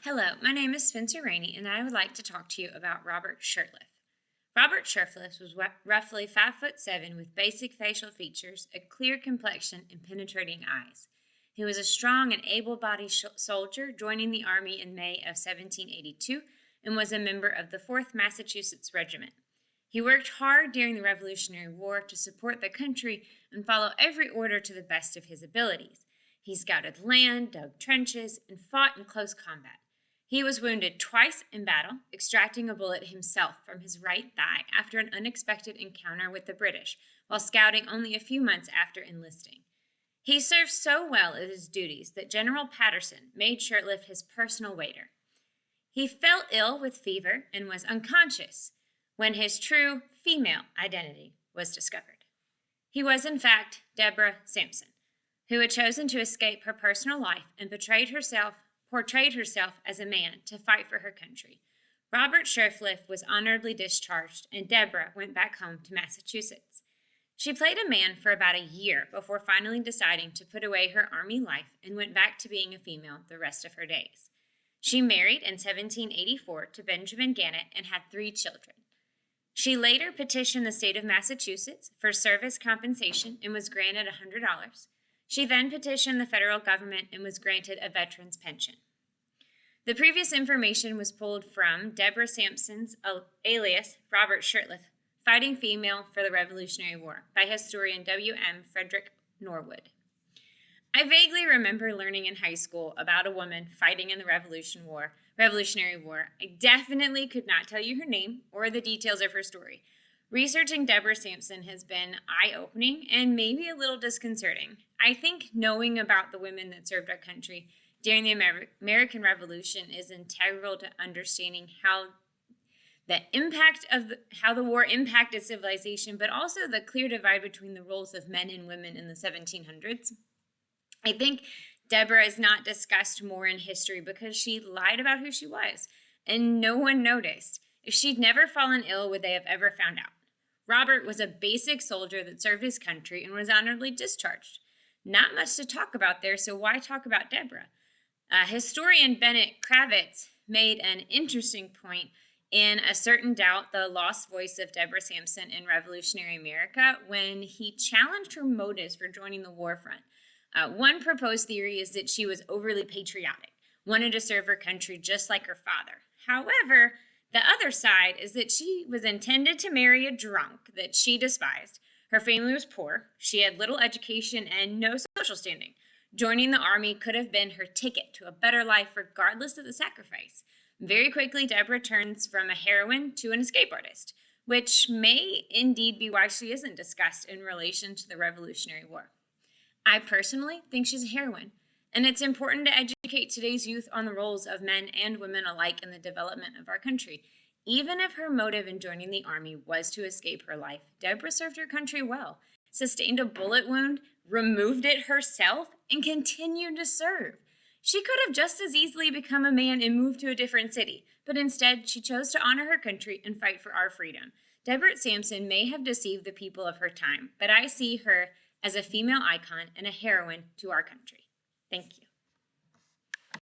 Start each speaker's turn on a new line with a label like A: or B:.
A: Hello, my name is Spencer Rainey, and I would like to talk to you about Robert Shurtleff. Robert Shurtleff was roughly 5'7" with basic facial features, a clear complexion, and penetrating eyes. He was a strong and able-bodied soldier, joining the Army in May of 1782 and was a member of the 4th Massachusetts Regiment. He worked hard during the Revolutionary War to support the country and follow every order to the best of his abilities. He scouted land, dug trenches, and fought in close combat. He was wounded twice in battle, extracting a bullet himself from his right thigh after an unexpected encounter with the British, while scouting only a few months after enlisting. He served so well at his duties that General Patterson made Shurtleff his personal waiter. He fell ill with fever and was unconscious when his true female identity was discovered. He was, in fact, Deborah Sampson, who had chosen to escape her personal life and portrayed herself as a man to fight for her country. Robert Shurtleff was honorably discharged, and Deborah went back home to Massachusetts. She played a man for about a year before finally deciding to put away her Army life and went back to being a female the rest of her days. She married in 1784 to Benjamin Gannett and had 3 children. She later petitioned the state of Massachusetts for service compensation and was granted $100. She then petitioned the federal government and was granted a veteran's pension. The previous information was pulled from Deborah Sampson's alias, Robert Shurtleff, Fighting Female for the Revolutionary War, by historian W.M. Frederick Norwood. I vaguely remember learning in high school about a woman fighting in the Revolutionary War. I definitely could not tell you her name or the details of her story. Researching Deborah Sampson has been eye-opening and maybe a little disconcerting. I think knowing about the women that served our country during the American Revolution is integral to understanding how the war impacted civilization, but also the clear divide between the roles of men and women in the 1700s. I think Deborah is not discussed more in history because she lied about who she was, and no one noticed. If she'd never fallen ill, would they have ever found out? Robert was a basic soldier that served his country and was honorably discharged. Not much to talk about there, so why talk about Deborah? Historian Bennett Kravitz made an interesting point in A Certain Doubt, the Lost Voice of Deborah Sampson in Revolutionary America, when he challenged her motives for joining the war front. One proposed theory is that she was overly patriotic, wanted to serve her country just like her father. However, the other side is that she was intended to marry a drunk that she despised. Her family was poor, she had little education and no social standing. Joining the Army could have been her ticket to a better life regardless of the sacrifice. Very quickly, Deborah turns from a heroine to an escape artist, which may indeed be why she isn't discussed in relation to the Revolutionary War. I personally think she's a heroine, and it's important to educate today's youth on the roles of men and women alike in the development of our country. Even if her motive in joining the Army was to escape her life, Deborah served her country well, sustained a bullet wound, removed it herself, and continued to serve. She could have just as easily become a man and moved to a different city, but instead she chose to honor her country and fight for our freedom. Deborah Sampson may have deceived the people of her time, but I see her as a female icon and a heroine to our country. Thank you.